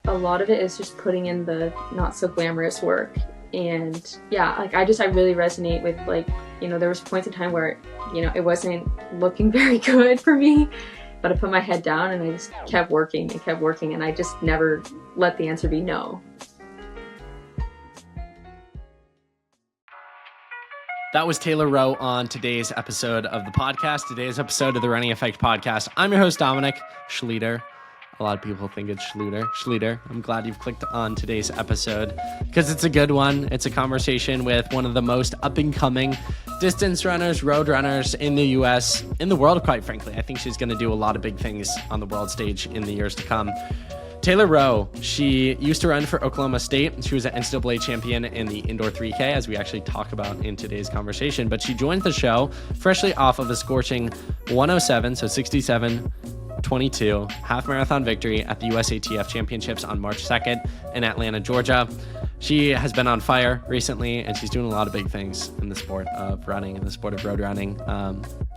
a lot of it is just putting in the not so glamorous work. And yeah, like I really resonate with, like, there was points in time where, it wasn't looking very good for me, but I put my head down and I just kept working and kept working, and I just never let the answer be no. That was Taylor Roe on today's episode of the podcast, today's episode of the Running Effect podcast. I'm your host, Dominic Schluter. A lot of people think it's Schluter. I'm glad you've clicked on today's episode because it's a good one. It's a conversation with one of the most up-and-coming distance runners, road runners in the U.S., in the world, quite frankly. I think she's going to do a lot of big things on the world stage in the years to come. Taylor Roe, she used to run for Oklahoma State. She was an NCAA champion in the indoor 3K, as we actually talk about in today's conversation. But she joined the show freshly off of a scorching 107, so 67-22 half-marathon victory at the USATF Championships on March 2nd in Atlanta, Georgia. She has been on fire recently, and she's doing a lot of big things in the sport of running, in the sport of road running.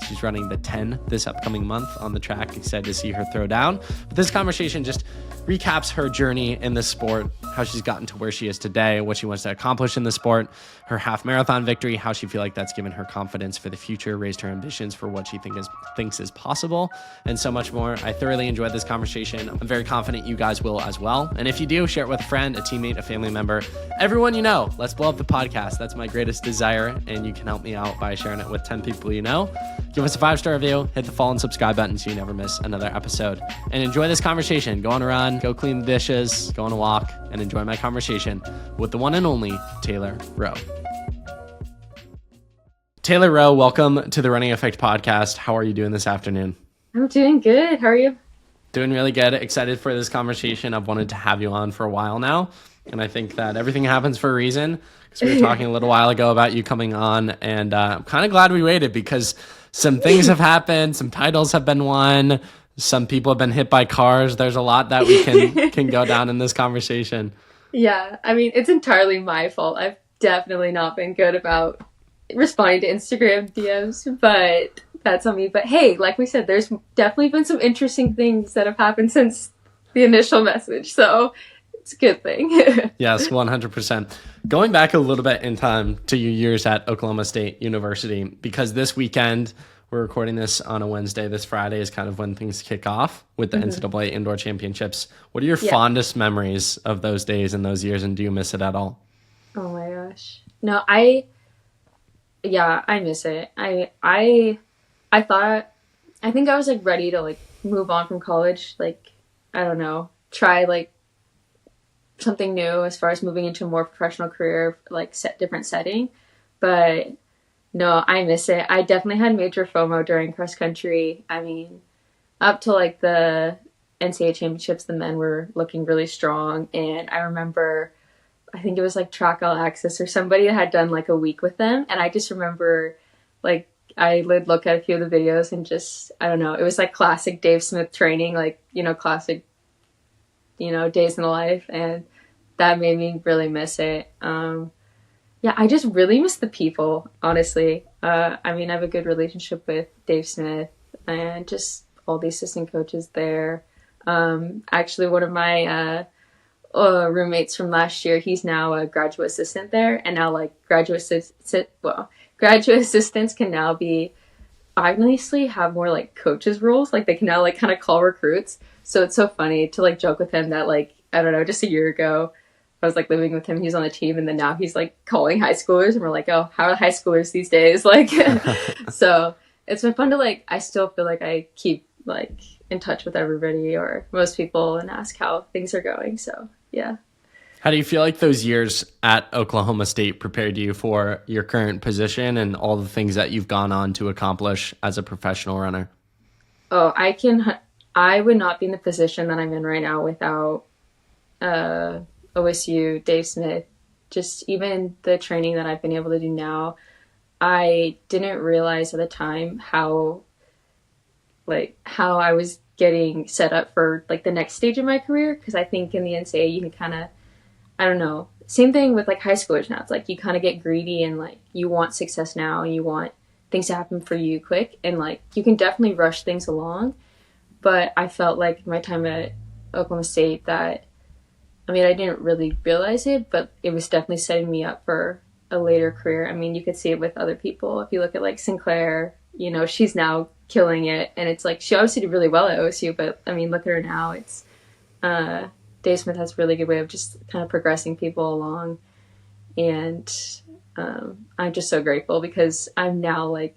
She's running the 10 this upcoming month on the track. Excited to see her throw down. But this conversation just recaps her journey in this sport, how she's gotten to where she is today, what she wants to accomplish in the sport, her half marathon victory, how she feels like that's given her confidence for the future, raised her ambitions for what she thinks is possible, and so much more. I thoroughly enjoyed this conversation. I'm very confident you guys will as well. And if you do, share it with a friend, a teammate, a family member, everyone you know. Let's blow up the podcast. That's my greatest desire, and you can help me out by sharing it with 10 people you know. Give us a 5-star review, hit the follow and subscribe button so you never miss another episode. And enjoy this conversation. Go on a run, go clean the dishes, go on a walk, and enjoy my conversation with the one and only Taylor Roe. Taylor Roe, welcome to the Running Effect podcast. How are you doing this afternoon? I'm doing good. How are you? Doing really good. Excited for this conversation. I've wanted to have you on for a while now, and I think that everything happens for a reason, because we were talking a little while ago about you coming on, and I'm kind of glad we waited because some things have happened, some titles have been won, some people have been hit by cars. There's a lot that we can go down in this conversation. Yeah, I mean, it's entirely my fault. I've definitely not been good about responding to Instagram DMs, but that's on me. But hey, like we said, there's definitely been some interesting things that have happened since the initial message, so it's a good thing. Yes, 100%. Going back a little bit in time to your years at Oklahoma State University, because this weekend, we're recording this on a Wednesday, this Friday is kind of when things kick off with the NCAA Indoor Championships. What are your fondest memories of those days and those years, and do you miss it at all? Oh my gosh. No, I miss it. I think I was like ready to like move on from college, like, I don't know, try like something new as far as moving into a more professional career, like different setting. But no, I miss it. I definitely had major FOMO during cross country. I mean, up to like the NCAA championships, the men were looking really strong. And I remember, I think it was like Track All Access or somebody that had done like a week with them. And I just remember like, I would look at a few of the videos and just, I don't know, it was like classic Dave Smith training, like, classic, days in the life. And that made me really miss it. Yeah, I just really miss the people, honestly. I mean, I have a good relationship with Dave Smith and just all the assistant coaches there. Actually, one of my roommates from last year, he's now a graduate assistant there. And now, like, graduate assistants can now be, obviously, have more, like, coaches roles. Like, they can now, like, kind of call recruits. So it's so funny to, like, joke with him that, like, I don't know, just a year ago, I was like living with him, he was on the team, and then now he's like calling high schoolers, and we're like, oh, how are high schoolers these days? Like, so it's been fun to like, I still feel like I keep like in touch with everybody or most people and ask how things are going. So yeah. How do you feel like those years at Oklahoma State prepared you for your current position and all the things that you've gone on to accomplish as a professional runner? Oh, I would not be in the position that I'm in right now without, OSU, Dave Smith, just even the training that I've been able to do now. I didn't realize at the time how I was getting set up for like the next stage of my career. Cause I think in the NCAA, you can kind of, I don't know, same thing with like high schoolers now. It's like you kind of get greedy and like you want success now and you want things to happen for you quick. And like you can definitely rush things along. But I felt like my time at Oklahoma State that I mean, I didn't really realize it, but it was definitely setting me up for a later career. I mean, you could see it with other people. If you look at like Sinclair, you know, she's now killing it, and it's like she obviously did really well at OSU, but I mean, look at her now. It's Dave Smith has a really good way of just kind of progressing people along, and I'm just so grateful because I'm now like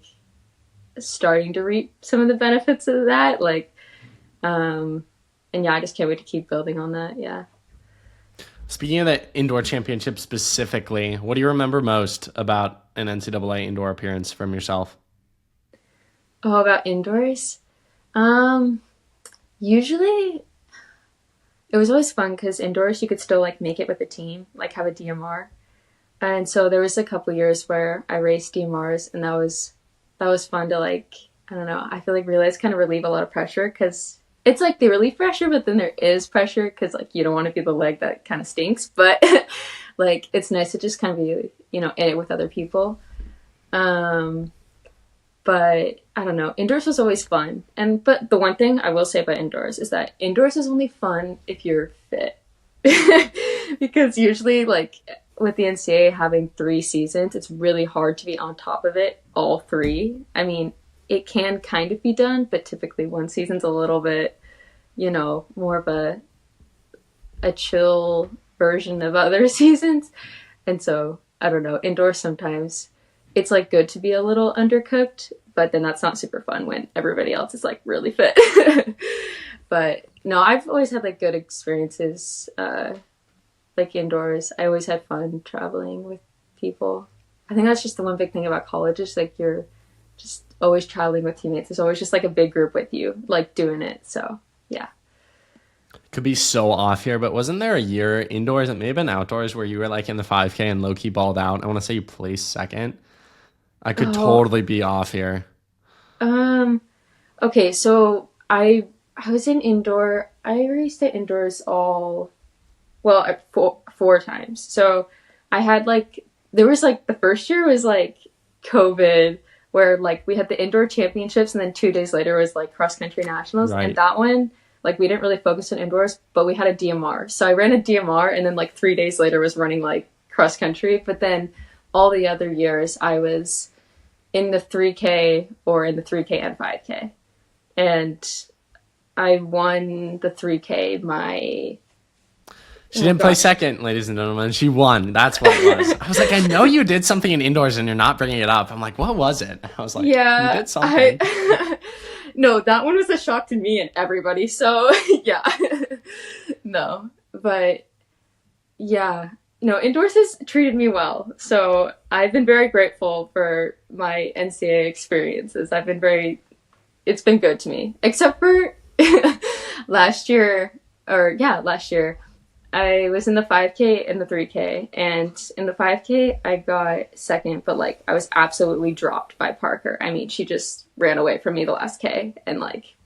starting to reap some of the benefits of that. Like, and yeah, I just can't wait to keep building on that. Yeah. Speaking of the indoor championship specifically, what do you remember most about an NCAA indoor appearance from yourself? Oh, about indoors? Usually it was always fun because indoors you could still like make it with a team, like have a DMR. And so there was a couple years where I raced DMRs, and that was fun to like, I don't know, I feel like relays kind of relieve a lot of pressure because it's like they relieve pressure, but then there is pressure because like you don't want to be the leg that kind of stinks, but like it's nice to just kind of be, you know, in it with other people. But I don't know, indoors was always fun. But the one thing I will say about indoors is that indoors is only fun if you're fit. Because usually like with the NCAA having 3 seasons, it's really hard to be on top of it all 3. I mean, it can kind of be done, but typically one season's a little bit, you know, more of a chill version of other seasons. And so, I don't know, indoors sometimes it's like good to be a little undercooked, but then that's not super fun when everybody else is like really fit. But no, I've always had like good experiences like indoors. I always had fun traveling with people. I think that's just the one big thing about college is like you're just always traveling with teammates. There's always just like a big group with you like doing it. So yeah. Could be so off here, but wasn't there a year indoors, it may have been outdoors, where you were like in the 5K and low-key balled out? I want to say you placed second. I could totally be off here. Okay, so I was in indoor. I raced at indoors four times. So I had like, there was like the first year was like COVID, where like we had the indoor championships, and then 2 days later was like cross country nationals. Right. And that one, like we didn't really focus on indoors, but we had a DMR. So I ran a DMR, and then like 3 days later was running like cross country. But then all the other years I was in the 3K or in the 3K and 5K. And I won the 3K. She didn't play second, ladies and gentlemen. She won. That's what it was. I was like, I know you did something in indoors and you're not bringing it up. I'm like, what was it? I was like, yeah, you did something. No, that one was a shock to me and everybody. So yeah, no, but yeah, no, indoors has treated me well. So I've been very grateful for my NCAA experiences. It's been good to me, except for last year, I was in the 5K and the 3K, and in the 5K, I got second, but like I was absolutely dropped by Parker. I mean, she just ran away from me the last K, and like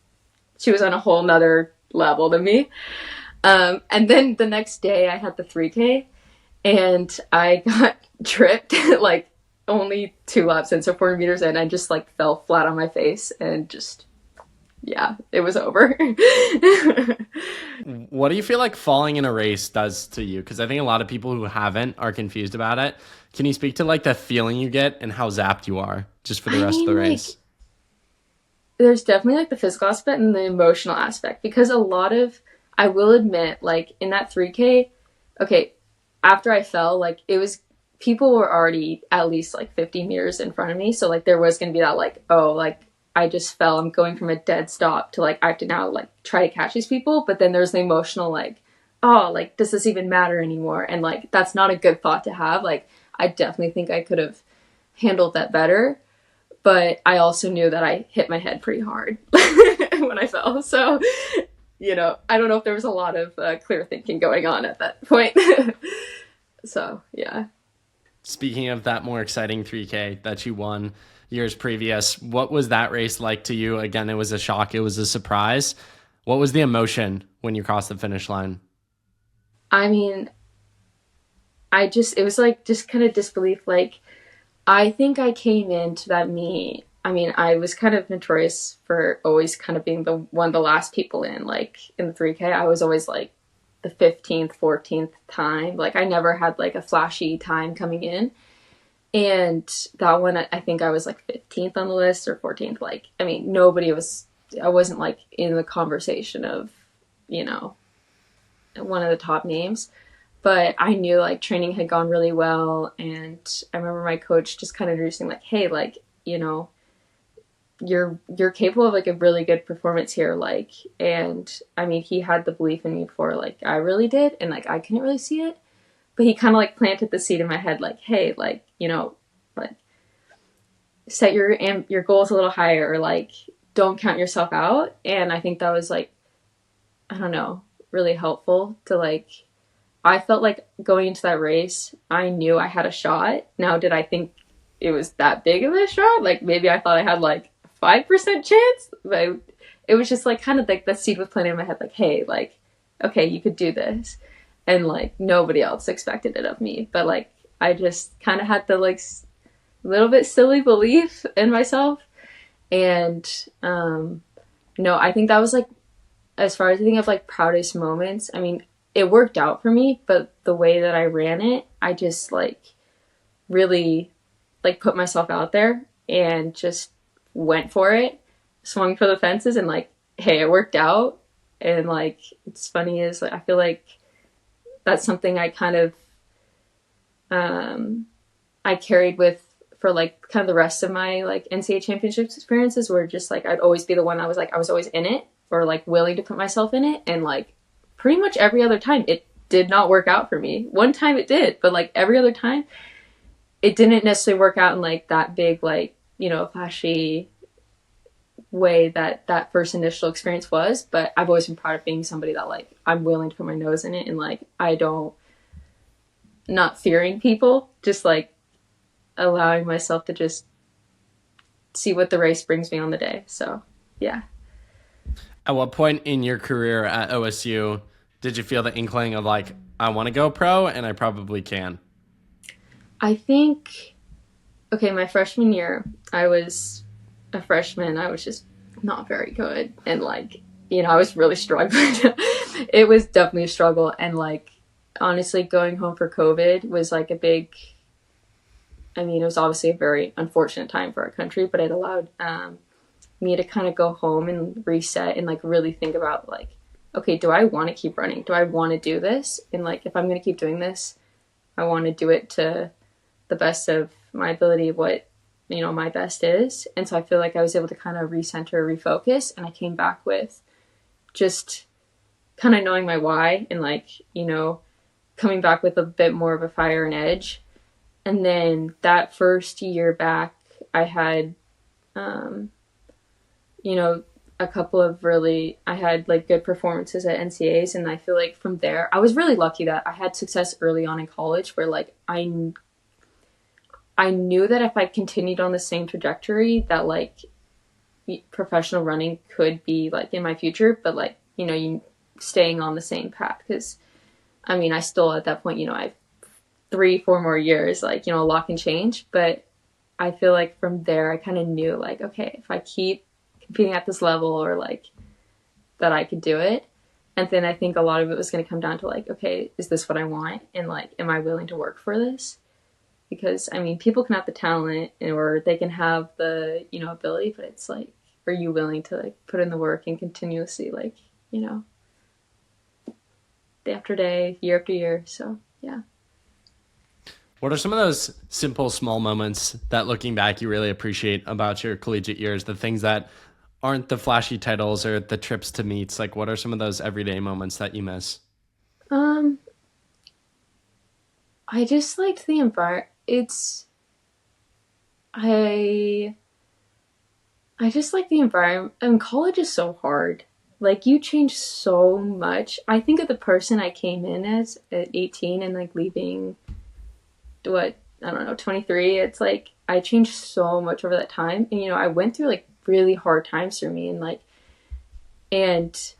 she was on a whole nother level than me. And then the next day I had the 3K, and I got tripped like only 2 laps in, so 400 meters in, I just like fell flat on my face and just, yeah, it was over. What do you feel like falling in a race does to you? Because I think a lot of people who haven't are confused about it. Can you speak to like the feeling you get and how zapped you are just for the rest of the race? Like, there's definitely like the physical aspect and the emotional aspect, because I will admit, like in that 3K, okay, after I fell, like it was, people were already at least like 50 meters in front of me. So like there was going to be that like, oh, like I just fell. I'm going from a dead stop to like, I have to now like try to catch these people. But then there's the emotional like, oh, like does this even matter anymore? And like, that's not a good thought to have. Like, I definitely think I could have handled that better. But I also knew that I hit my head pretty hard when I fell. So, you know, I don't know if there was a lot of clear thinking going on at that point. So, yeah. Speaking of that more exciting 3K that you won years previous, what was that race like to you? Again, it was a shock. It was a surprise. What was the emotion when you crossed the finish line? I mean, it was like just kind of disbelief. Like, I think I came into that meet. I mean, I was kind of notorious for always kind of being the last people in, like in the 3K. I was always like the 15th, 14th time. Like I never had like a flashy time coming in. And that one, I think I was like 15th on the list or 14th. Like, I mean, I wasn't like in the conversation of, you know, one of the top names. But I knew like training had gone really well. And I remember my coach just kind of introducing like, hey, like, you know, you're capable of like a really good performance here. Like, and I mean, he had the belief in me before like I really did. And like, I couldn't really see it. But he kind of like planted the seed in my head, like, hey, like, you know, like set your goals a little higher, or like don't count yourself out. And I think that was like, I don't know, really helpful to like, I felt like going into that race, I knew I had a shot. Now, did I think it was that big of a shot? Like maybe I thought I had like 5% chance, but it was just like kind of like the seed was planted in my head, like, hey, like, okay, you could do this. And like nobody else expected it of me, but like I just kind of had the like little bit silly belief in myself. And no, I think that was like, as far as I think of like proudest moments, I mean, it worked out for me, but the way that I ran it, I just like really like put myself out there and just went for it, swung for the fences, and like, hey, it worked out. And like, it's funny is like, I feel like that's something I kind of, I carried with for like kind of the rest of my like NCAA championships experiences, where just like, I'd always be the one that was like, I was always in it or like willing to put myself in it. And like pretty much every other time it did not work out for me. One time it did, but like every other time it didn't necessarily work out in like that big, like, you know, flashy way that that first initial experience was. But I've always been proud of being somebody that like, I'm willing to put my nose in it, and like, I don't, not fearing people, just like allowing myself to just see what the race brings me on the day. So yeah. At what point in your career at OSU did you feel the inkling of like, I want to go pro and I probably can? I think, okay, my freshman year, I was a freshman. I was just not very good. And like, you know, I was really struggling. It was definitely a struggle. And like, honestly, going home for COVID was like a big, I mean, it was obviously a very unfortunate time for our country, but it allowed me to kind of go home and reset and like really think about like, okay, do I want to keep running? Do I want to do this? And like, if I'm going to keep doing this, I want to do it to the best of my ability of what, you know, my best is. And so I feel like I was able to kind of recenter, refocus, and I came back with just kind of knowing my why and like, you know, coming back with a bit more of a fire and edge. And then that first year back, I had, you know, a couple of really, I had like good performances at NCAAs. And I feel like from there, I was really lucky that I had success early on in college, where like I knew that if I continued on the same trajectory that like professional running could be like in my future, but like, you know, you staying on the same path. Because I mean, I still at that point, you know, I have 3-4 more years, like, you know, a lot can change. But I feel like from there, I kind of knew like, okay, if I keep competing at this level, or like that I could do it. And then I think a lot of it was going to come down to like, okay, is this what I want? And like, am I willing to work for this? Because I mean, people can have the talent or they can have the, you know, ability, but it's like, are you willing to like put in the work and continuously like, you know, day after day, year after year. So yeah. What are some of those simple, small moments that looking back, you really appreciate about your collegiate years? The things that aren't the flashy titles or the trips to meets? Like, what are some of those everyday moments that you miss? I just liked the environment. I just like the environment. And college is so hard. Like, you change so much. I think of the person I came in as at 18 and like leaving, what, I don't know, 23. It's like, I changed so much over that time. And, you know, I went through like really hard times for me. And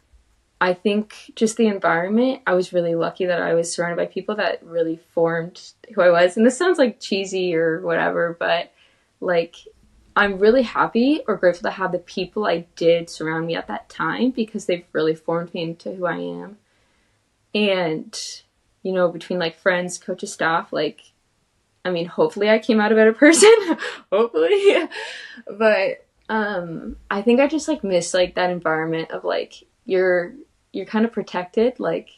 I think just the environment, I was really lucky that I was surrounded by people that really formed who I was. And this sounds like cheesy or whatever, but like, I'm really happy or grateful to have the people I did surround me at that time, because they've really formed me into who I am. And, you know, between like friends, coaches, staff, like, I mean, hopefully I came out a better person. Hopefully. But I think I just like miss like that environment of like you're kind of protected. Like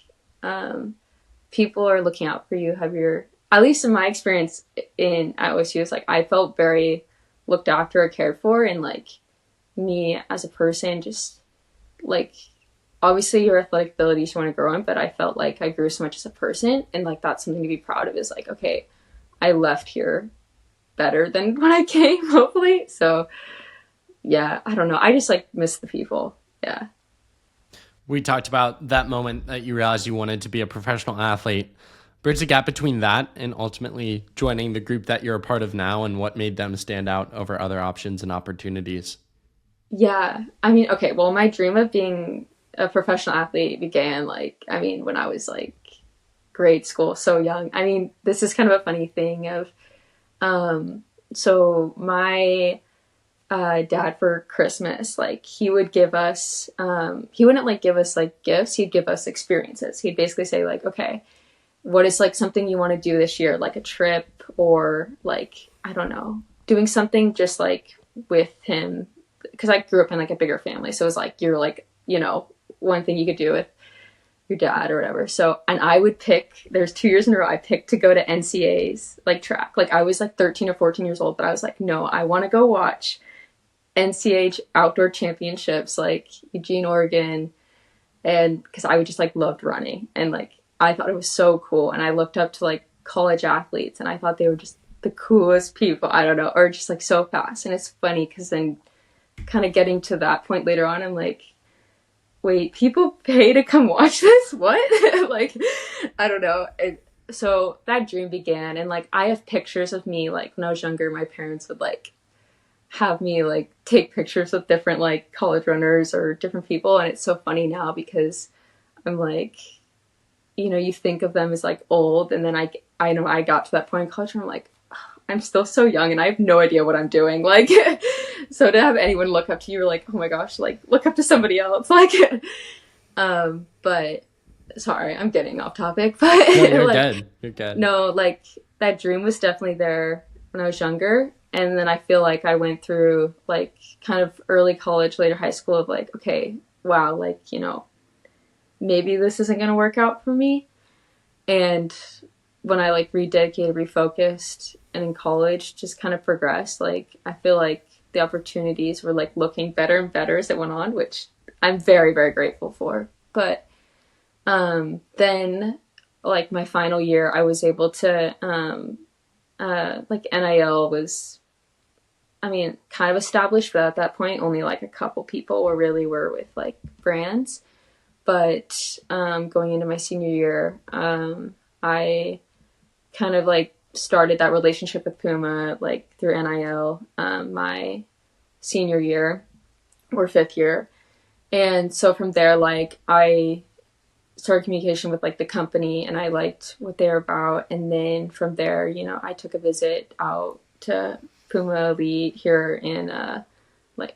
people are looking out for you, have your, at least in my experience at OSU, is like I felt very looked after or cared for, and like me as a person, just like obviously your athletic abilities you want to grow in, but I felt like I grew so much as a person, and like that's something to be proud of, is like, okay, I left here better than when I came, hopefully. So yeah, I don't know, I just like miss the people. Yeah. We talked about that moment that you realized you wanted to be a professional athlete. Bridge the gap between that and ultimately joining the group that you're a part of now, and what made them stand out over other options and opportunities. Yeah, I mean, okay, well, my dream of being a professional athlete began like, I mean, when I was like grade school, so young. I mean, this is kind of a funny thing of so my dad, for Christmas, like he would give us he wouldn't like give us like gifts, he'd give us experiences. He'd basically say like, okay, what is like something you want to do this year, like a trip, or like, I don't know, doing something just like with him, because I grew up in like a bigger family, so it was like you're like, you know, one thing you could do with your dad or whatever. So, and I would pick, there's 2 years in a row I picked to go to NCAA's like track. Like I was like 13 or 14 years old, but I was like, no, I want to go watch NCAA outdoor championships, like Eugene, Oregon. And because I would just like loved running, and like I thought it was so cool, and I looked up to like college athletes, and I thought they were just the coolest people, I don't know, or just like so fast. And it's funny because then kind of getting to that point later on, I'm like, wait, people pay to come watch this? What? Like, I don't know. So that dream began, and like I have pictures of me like when I was younger. My parents would like have me like take pictures with different like college runners or different people, and it's so funny now because I'm like, you know, you think of them as like old, and then I know I got to that point in college and I'm like, I'm still so young and I have no idea what I'm doing. Like, so to have anyone look up to you, you're like, oh my gosh, like look up to somebody else. Like, but sorry, I'm getting off topic, but No, you're like, good. You're good. no, like that dream was definitely there when I was younger. And then I feel like I went through like kind of early college, later high school of like, okay, wow, like, you know, maybe this isn't going to work out for me. And when I like rededicated, refocused, and in college just kind of progressed, like I feel like the opportunities were like looking better and better as it went on, which I'm very, very grateful for. But then like my final year, I was able to like NIL was, I mean, kind of established, but at that point only like a couple people were with like brands. But going into my senior year, I kind of like started that relationship with PUMA like through NIL my senior year or fifth year. And so from there, like I started communication with like the company, and I liked what they were about. And then from there, you know, I took a visit out to PUMA Elite here in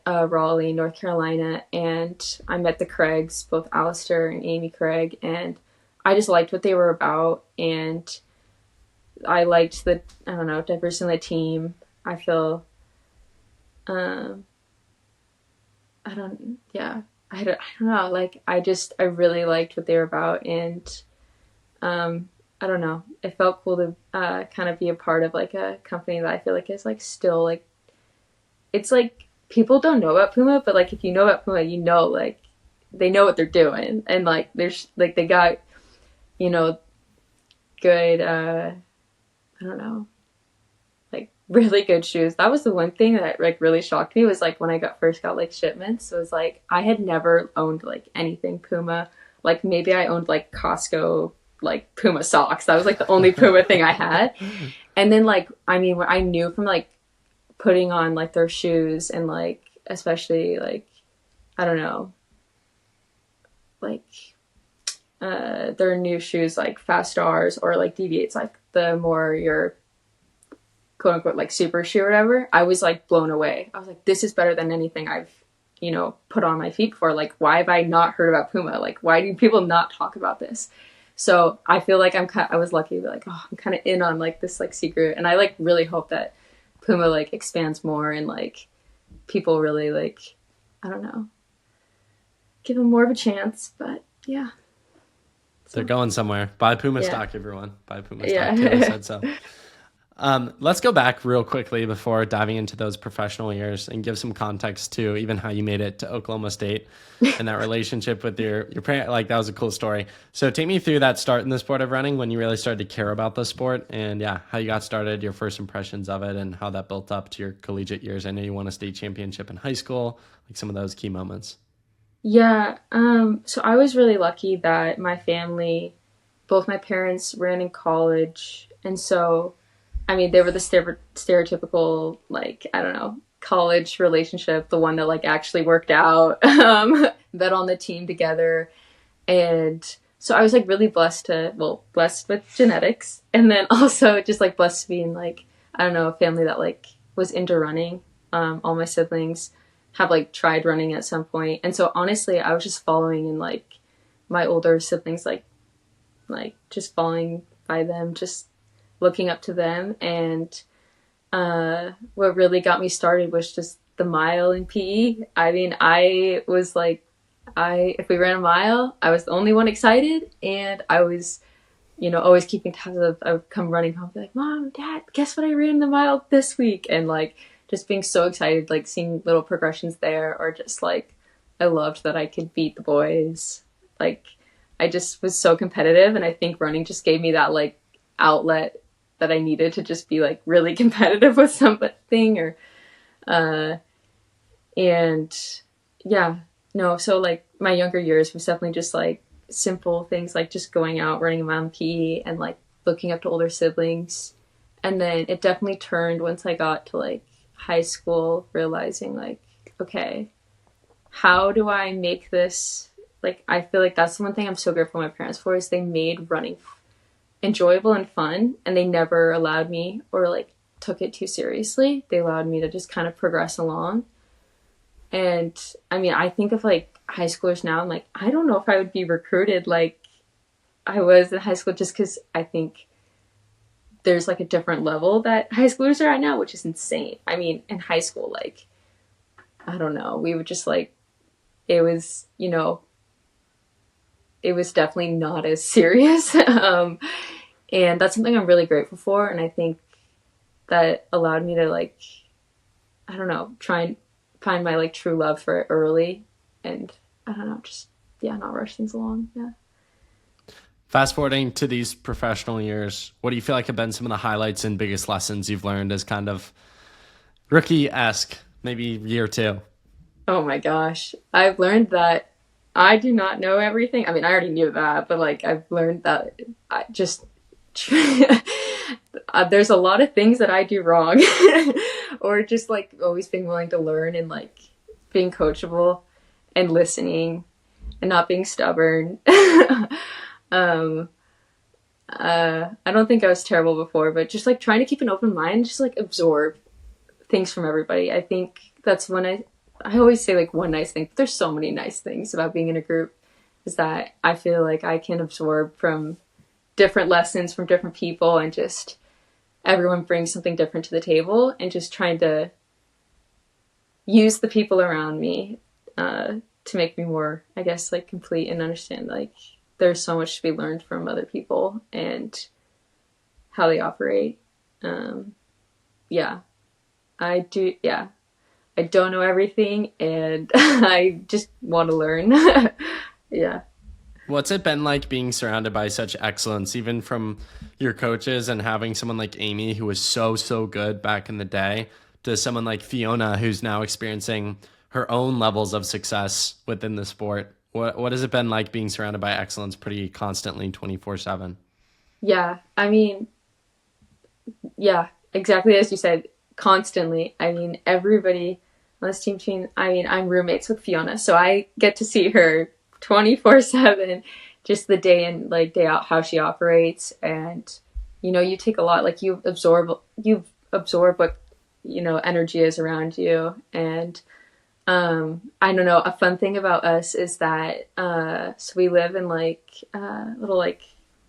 Raleigh, North Carolina, and I met the Craigs, both Alistair and Amy Craig, and I just liked what they were about, and I liked the, I don't know, diversity in the team. I feel, I don't know, like, I really liked what they were about, and, I don't know, it felt cool to, kind of be a part of, like, a company that I feel like is, like, still, like, it's, like, people don't know about PUMA, but, like, if you know about PUMA, you know, like, they know what they're doing, and, like, there's, like, they got, you know, good, I don't know, like, really good shoes. That was the one thing that, like, really shocked me, was, like, when I first got, like, shipments, it was, like, I had never owned, like, anything PUMA. Like, maybe I owned, like, Costco, like, PUMA socks. That was, like, the only PUMA thing I had. And then, like, I mean, I knew from, like, putting on, like, their shoes, and, like, especially, like, I don't know, like, their new shoes, like, Fast Stars or, like, DV8s, like, the more your quote-unquote, like, super shoe or whatever, I was, like, blown away. I was like, this is better than anything I've, you know, put on my feet before. Like, why have I not heard about PUMA? Like, why do people not talk about this? So I feel like I was lucky to be like, oh, I'm kind of in on like this like secret. And I like really hope that PUMA like expands more and like people really like, I don't know, give them more of a chance. But yeah. They're going somewhere. Buy PUMA Yeah. stock, everyone. Buy PUMA Yeah. stock. Taylor said so. Let's go back real quickly before diving into those professional years and give some context to even how you made it to Oklahoma State and that relationship with your parent. Like, that was a cool story. So take me through that start in the sport of running, when you really started to care about the sport, and yeah, how you got started, your first impressions of it, and how that built up to your collegiate years. I know you won a state championship in high school, like some of those key moments. Yeah. So I was really lucky that my family, both my parents ran in college. And so, I mean, they were the stereotypical, like, I don't know, college relationship, the one that like actually worked out, bet on the team together. And so I was like really blessed with genetics. And then also just like blessed to be in like, I don't know, a family that like was into running. All my siblings have like tried running at some point. And so honestly, I was just following in like my older siblings, like just following by them, just looking up to them. And what really got me started was just the mile in PE. I mean, I was like, if we ran a mile, I was the only one excited, and I was, always keeping tabs of. I would come running home, be like, "Mom, Dad, guess what I ran the mile this week?" And like just being so excited, like seeing little progressions there, or just like I loved that I could beat the boys. Like I just was so competitive, and I think running just gave me that like outlet that I needed to just be like really competitive with something, or and yeah, no, so like my younger years was definitely just like simple things, like just going out, running around PE, and like looking up to older siblings. And then it definitely turned once I got to like high school, realizing like, okay, how do I make this, like, I feel like that's the one thing I'm so grateful to my parents for, is they made running enjoyable and fun, and they never allowed me or like took it too seriously. They allowed me to just kind of progress along. And I mean, I think of like high schoolers now, I'm like, I don't know if I would be recruited like I was in high school, just because I think there's like a different level that high schoolers are at now, which is insane. I mean, in high school, like, I don't know, we would just like, it was, it was definitely not as serious. And that's something I'm really grateful for. And I think that allowed me to like, I don't know, try and find my like true love for it early, and I don't know, just not rush things along. Yeah. Fast forwarding to these professional years, what do you feel like have been some of the highlights and biggest lessons you've learned as kind of rookie-esque, maybe year two? Oh my gosh. I've learned that I do not know everything. I mean, I already knew that, but like I've learned that I just there's a lot of things that I do wrong, or just like always being willing to learn, and like being coachable and listening and not being stubborn. I don't think I was terrible before, but just like trying to keep an open mind, just like absorb things from everybody. I think that's when I always say like one nice thing, but there's so many nice things about being in a group, is that I feel like I can absorb from different lessons from different people, and just everyone brings something different to the table, and just trying to use the people around me to make me more, I guess, like complete, and understand like there's so much to be learned from other people and how they operate. Yeah, I do. Yeah, I don't know everything, and I just want to learn. Yeah. What's it been like being surrounded by such excellence, even from your coaches, and having someone like Amy, who was so good back in the day, to someone like Fiona, who's now experiencing her own levels of success within the sport? What has it been like being surrounded by excellence pretty constantly 24/7? Yeah, I mean, yeah, exactly as you said, constantly. I mean, everybody on this team, I mean, I'm roommates with Fiona, so I get to see her 24/7, just the day in, like day out, how she operates. And you take a lot, like you absorb what energy is around you. And I don't know, a fun thing about us is that so we live in like a little like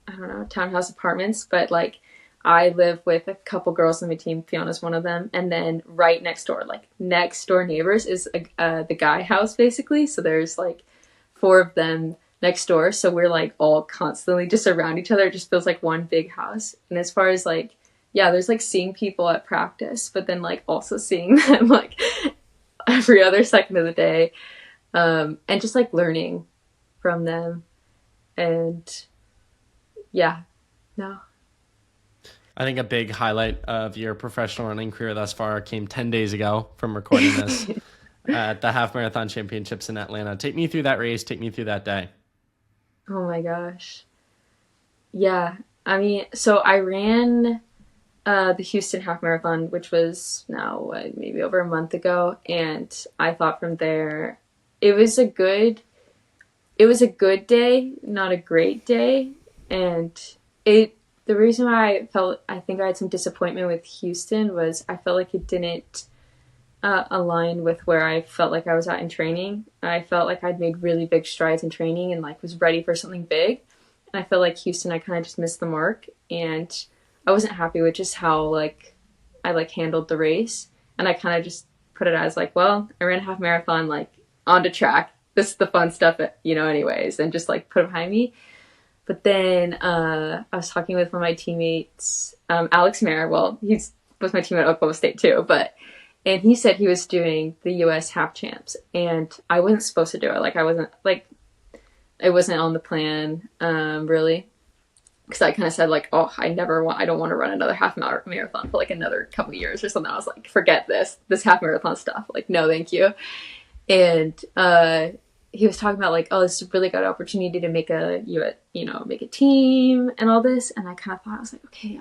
I don't know, townhouse apartments, but like I live with a couple girls on my team. Fiona's one of them, and then right next door, like next door neighbors, is the guy house basically. So there's like 4 of them next door. So we're like all constantly just around each other. It just feels like one big house. And as far as like, yeah, there's like seeing people at practice, but then like also seeing them like every other second of the day, and just like learning from them. And yeah, no. I think a big highlight of your professional running career thus far came 10 days ago from recording this at the Half-Marathon Championships in Atlanta. Take me through that race. Take me through that day. Oh my gosh. Yeah. I mean, so I ran the Houston Half Marathon, which was now maybe over a month ago, and I thought from there it was a good day, not a great day, and the reason why I think I had some disappointment with Houston was I felt like it didn't align with where I felt like I was at in training. I felt like I'd made really big strides in training and like was ready for something big. And I felt like Houston, I kind of just missed the mark, and I wasn't happy with just how like I like handled the race. And I kind of just put it as like, well, I ran a half marathon, like on to track. This is the fun stuff, anyways, and just like put it behind me. But then I was talking with one of my teammates, Alex Mayer. Well, was my teammate at Oklahoma State too, and he said he was doing the U.S. half champs, and I wasn't supposed to do it. It wasn't on the plan, really, because I kind of said like, oh, I don't want to run another half marathon for like another couple of years or something. I was like, forget this half marathon stuff. Like, no, thank you. And he was talking about like, oh, this is a really good opportunity to make make a team and all this. And I kind of thought, I was like, okay,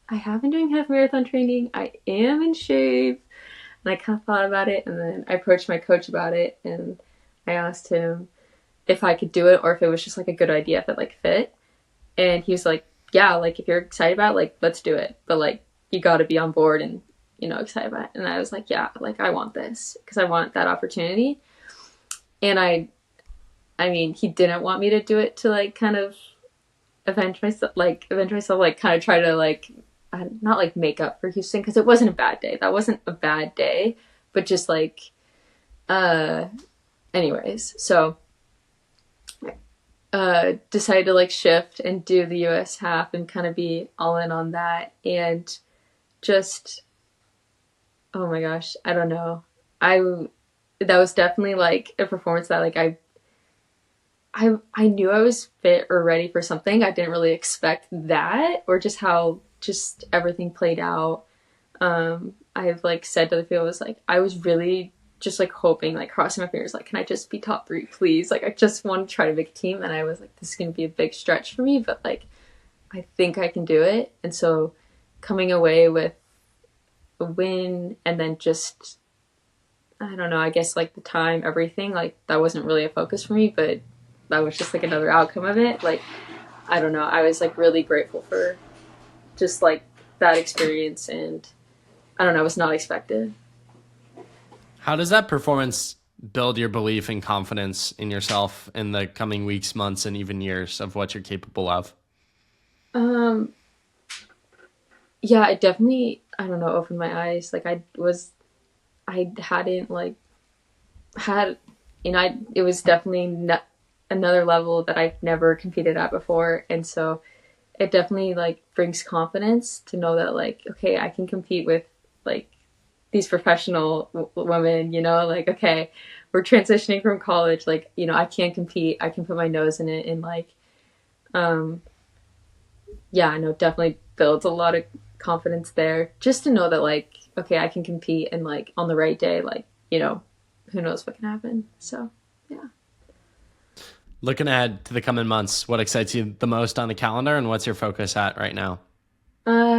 I have been doing half marathon training. I am in shape. And I kind of thought about it. And then I approached my coach about it. And I asked him if I could do it or if it was just like a good idea, if it like fit. And he was like, yeah, like if you're excited about it, like, let's do it. But like, you got to be on board and, excited about it. And I was like, yeah, like I want this because I want that opportunity. And I mean, he didn't want me to do it to like kind of avenge myself, like kind of try to like, not like make up for Houston because it wasn't a bad day. That wasn't a bad day, but just like, anyways, so decided to like shift and do the US half and kind of be all in on that. And just, oh my gosh, I don't know. That was definitely like a performance that like I knew I was fit or ready for something. I didn't really expect that or just how just everything played out. I've like said to the field, was like, I was really just like hoping, like crossing my fingers, like, can I just be top 3, please? Like, I just want to try to make a team. And I was like, this is going to be a big stretch for me, but like, I think I can do it. And so coming away with a win and then just, I don't know, I guess like the time, everything, like that wasn't really a focus for me, but that was just like another outcome of it. Like, I don't know, I was like really grateful for just like that experience, and I don't know, it was not expected. How does that performance build your belief and confidence in yourself in the coming weeks, months, and even years of what you're capable of? Yeah, it definitely, I don't know, opened my eyes. Like I hadn't like had, it was definitely another level that I've never competed at before. And so it definitely like brings confidence to know that like, okay, I can compete with like these professional women, like, okay, we're transitioning from college. Like, I can compete, I can put my nose in it. And like, yeah, I know, definitely builds a lot of confidence there just to know that like, okay, I can compete and like on the right day, like, who knows what can happen. So yeah. Looking ahead to the coming months, what excites you the most on the calendar and what's your focus at right now?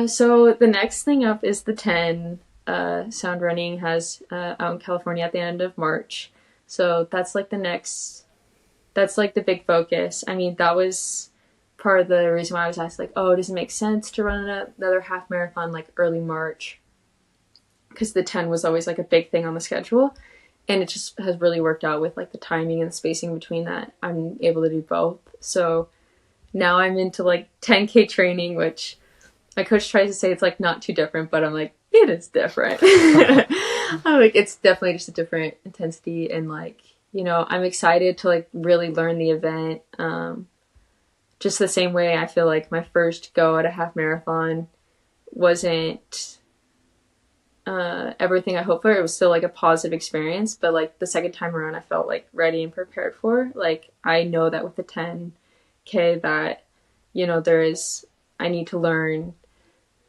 So the next thing up is the 10 Sound Running has out in California at the end of March. So that's like that's like the big focus. I mean, that was part of the reason why I was asked like, oh, does it make sense to run another half marathon like early March? Because the 10 was always like a big thing on the schedule. And it just has really worked out with like the timing and the spacing between that. I'm able to do both. So now I'm into like 10K training, which my coach tries to say it's like not too different, but I'm like, it is different. I'm like, it's definitely just a different intensity, and like, you know, I'm excited to like really learn the event. Just the same way I feel like my first go at a half marathon wasn't everything I hoped for. It was still like a positive experience, but like the second time around, I felt like ready and prepared for. Like I know that with the 10K that, you know, I need to learn,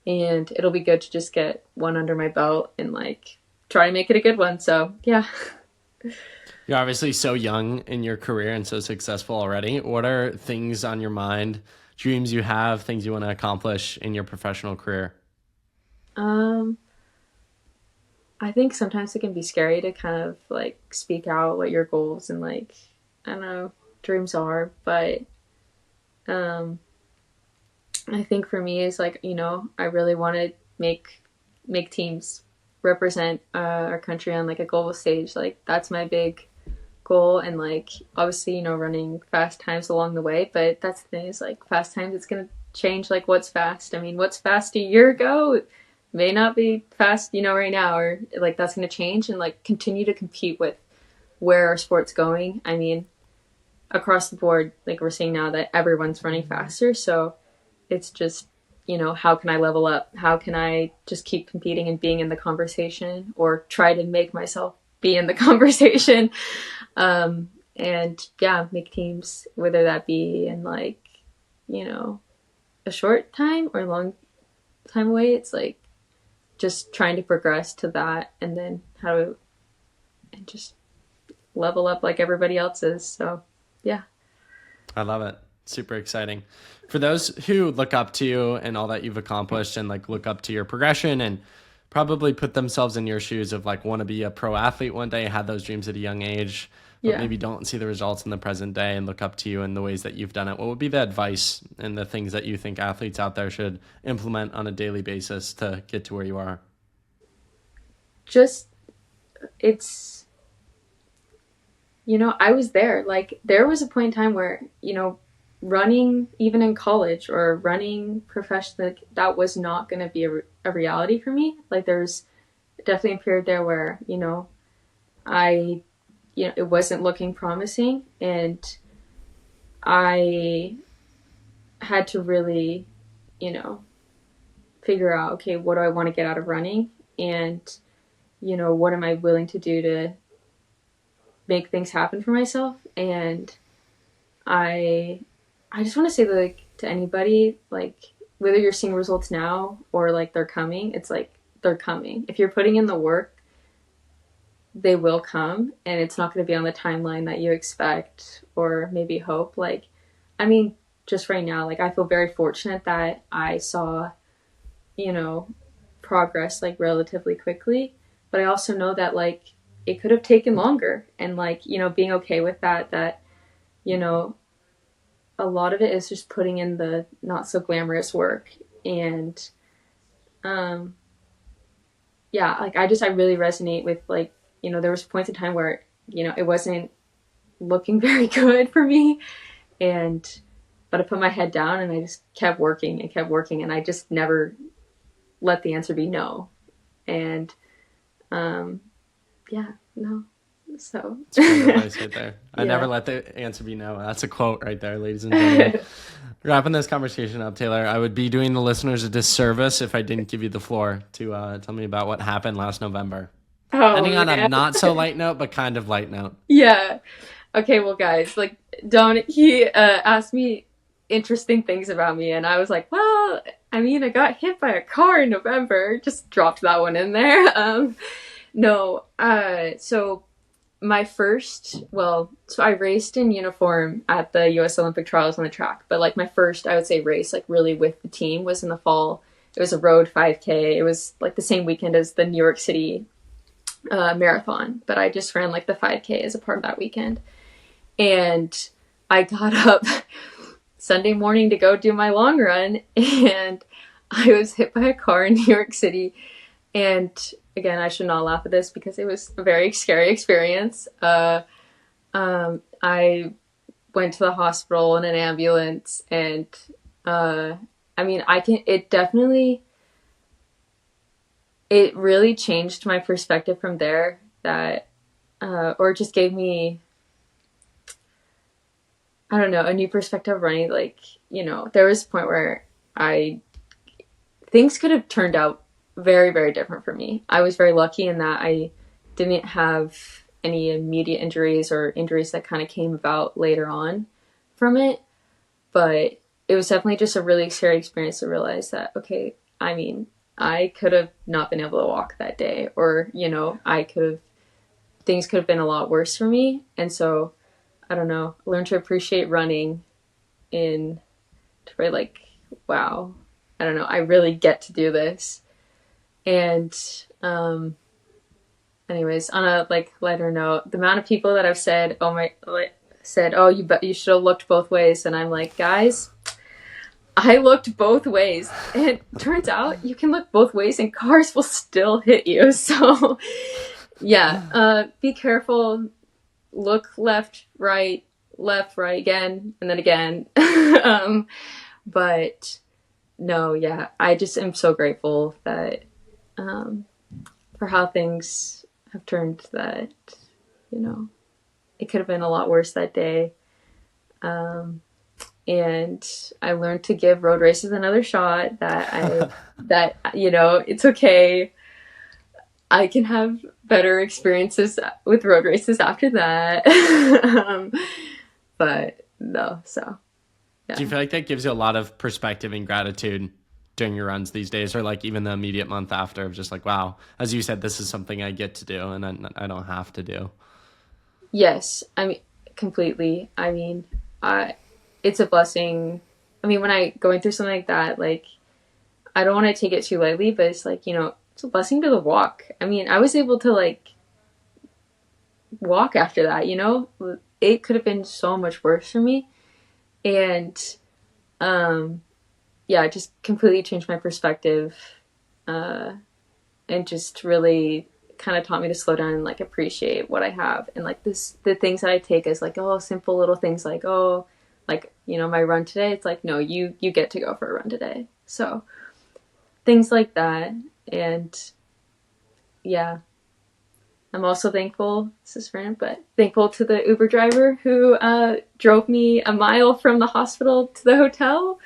and it'll be good to just get one under my belt and like try to make it a good one. So yeah. You're obviously so young in your career and so successful already. What are things on your mind, dreams you have, things you want to accomplish in your professional career? I think sometimes it can be scary to kind of like speak out what your goals and like, I don't know, dreams are, but I think for me is like, you know, I really want to make teams represent our country on like a global stage. Like that's my big goal, and like obviously, you know, running fast times along the way, but that's the thing is like fast times, it's gonna change like what's fast. I mean, what's fast a year ago may not be fast, you know, right now, or like that's gonna change, and like continue to compete with where our sport's going. I mean, across the board, like we're seeing now that everyone's running faster, so it's just, you know, how can I level up? How can I just keep competing and being in the conversation, or try to make myself be in the conversation? And yeah, make teams, whether that be in like, you know, a short time or a long time away. It's like just trying to progress to that, and then and just level up like everybody else is. So yeah. I love it. Super exciting. For those who look up to you and all that you've accomplished, and like look up to your progression and probably put themselves in your shoes of like want to be a pro athlete one day, had those dreams at a young age, but Yeah. maybe don't see the results in the present day and look up to you in the ways that you've done it, what would be the advice and the things that you think athletes out there should implement on a daily basis to get to where you are? Just, it's, you know, I was there. Like there was a point in time where, you know, running even in college or running professionally, that was not going to be a reality for me. Like there's definitely a period there where, you know, it wasn't looking promising, and I had to really, you know, figure out, okay, what do I want to get out of running? And, you know, what am I willing to do to make things happen for myself? And I just want to say that, like, to anybody, like, whether you're seeing results now or like they're coming, it's like they're coming. If you're putting in the work, they will come, and it's not going to be on the timeline that you expect or maybe hope. Like, I mean, just right now, like I feel very fortunate that I saw, you know, progress like relatively quickly, but I also know that like it could have taken longer, and like, you know, being okay with that, you know, a lot of it is just putting in the not so glamorous work. And yeah, like I really resonate with like, you know, there was points in time where, you know, it wasn't looking very good for me, but I put my head down and I just kept working and kept working, and I just never let the answer be no. And yeah, no. So it's great advice right there. I Yeah. never let the answer be no. That's a quote right there, ladies and gentlemen. Wrapping this conversation up, Taylor, I would be doing the listeners a disservice if I didn't give you the floor to tell me about what happened last November. Ending on a not so light note, but kind of light note. Yeah. Okay, well, guys, like, he asked me interesting things about me, and I was like, well, I mean, I got hit by a car in November. Just dropped that one in there. No, so my first, so I raced in uniform at the US Olympic trials on the track, but like my first, I would say, race, like really with the team was in the fall. It was a road 5K. It was like the same weekend as the New York City marathon, but I just ran like the 5K as a part of that weekend. And I got up Sunday morning to go do my long run, and I was hit by a car in New York City. And again, I should not laugh at this because it was a very scary experience. I went to the hospital in an ambulance, and I mean, it really changed my perspective from there, that or just gave me, I don't know, a new perspective of running. Like, you know, there was a point where things could have turned out very, very different for me. I was very lucky in that I didn't have any immediate injuries or injuries that kind of came about later on from it. But it was definitely just a really scary experience to realize that, okay, I mean, I could have not been able to walk that day, or, you know, things could have been a lot worse for me. And so, I don't know, learn to appreciate running to be like, wow, I don't know, I really get to do this. And anyways, on a like lighter note, the amount of people that have said, oh, you should have looked both ways, and I'm like, guys, I looked both ways, and it turns out you can look both ways and cars will still hit you. So yeah, be careful, look left, right again, and then again. But no, yeah, I just am so grateful that for how things have turned, that, you know, it could have been a lot worse that day. And I learned to give road races another shot, that, you know, it's okay. I can have better experiences with road races after that. But no, so. Yeah. Do you feel like that gives you a lot of perspective and gratitude during your runs these days, or like even the immediate month after, of just like, wow, as you said, this is something I get to do and I don't have to do? Yes, I mean, completely. I mean, it's a blessing. I mean, when I going through something like that, like, I don't want to take it too lightly, but it's like, you know, it's a blessing to the walk. I mean, I was able to like walk after that, you know. It could have been so much worse for me. And yeah, it just completely changed my perspective, and just really kind of taught me to slow down and like appreciate what I have, and like the things that I take as like, oh, simple little things, like, oh, like, you know, my run today, it's like, no, you get to go for a run today. So things like that. And yeah, I'm also thankful, this is random, but thankful to the Uber driver who drove me a mile from the hospital to the hotel,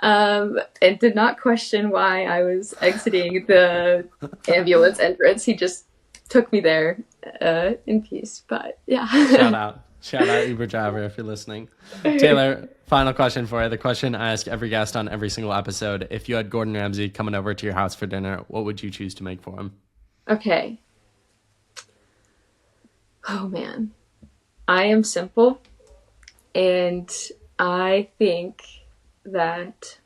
and did not question why I was exiting the ambulance entrance. He just took me there in peace. But yeah. Shout out Uber driver if you're listening. Taylor, final question for you. The question I ask every guest on every single episode. If you had Gordon Ramsay coming over to your house for dinner, what would you choose to make for him? Okay. Oh man, I am simple, and I think that,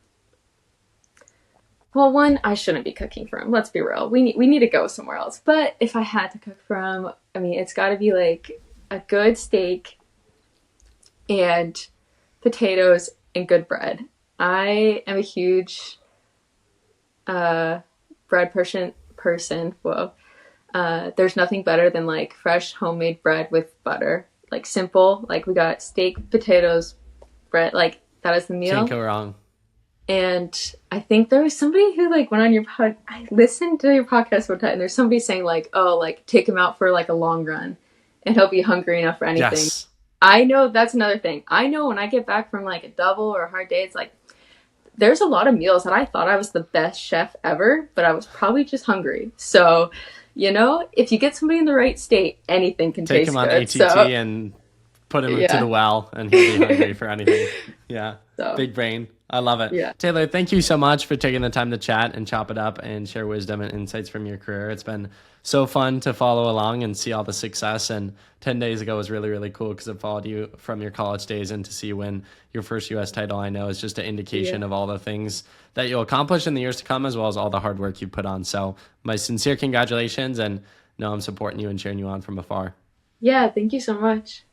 well, one, I shouldn't be cooking for him. Let's be real. We need to go somewhere else. But if I had to cook for him, I mean, it's got to be like a good steak and potatoes and good bread. I am a huge bread person. Whoa. There's nothing better than like fresh homemade bread with butter. Like simple, like we got steak, potatoes, bread, like that is the meal. Can't go wrong. And I think there was somebody who like went on your I listened to your podcast one time, and there's somebody saying like, oh, like take him out for like a long run and he'll be hungry enough for anything. Yes. I know that's another thing. I know when I get back from like a double or a hard day, it's like, there's a lot of meals that I thought I was the best chef ever, but I was probably just hungry. So, you know, if you get somebody in the right state, anything can taste good. Take him on ATT and put him into the well, and he'll be hungry for anything. Yeah, so, big brain. I love it. Yeah. Taylor, thank you so much for taking the time to chat and chop it up and share wisdom and insights from your career. It's been so fun to follow along and see all the success. And 10 days ago was really, really cool because it followed you from your college days, and to see you win your first U.S. title, I know, is just an indication of all the things that you'll accomplish in the years to come, as well as all the hard work you put on. So my sincere congratulations, and know I'm supporting you and cheering you on from afar. Yeah, thank you so much.